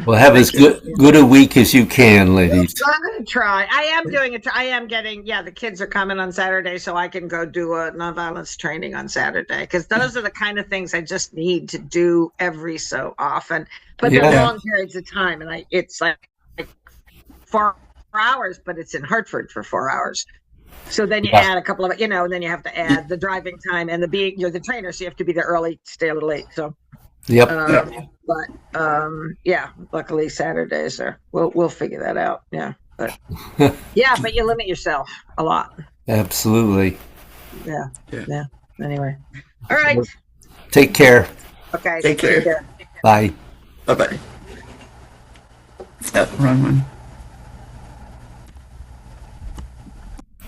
Well, have as good a week as you can, ladies. I'm going to try. I am doing it. I am getting, the kids are coming on Saturday, so I can go do a nonviolence training on Saturday, because those are the kind of things I just need to do every so often. But they're long periods of time, and it's like 4 hours, but it's in Hartford for 4 hours. So then you add a couple of, and then you have to add the driving time and you're the trainer, so you have to be there early, stay a little late. So. Yep. Luckily Saturdays we'll figure that out. Yeah. But but you limit yourself a lot. Absolutely. Yeah. Anyway. All right. Take care. Okay. Take care. Bye. Bye-bye. Wrong one.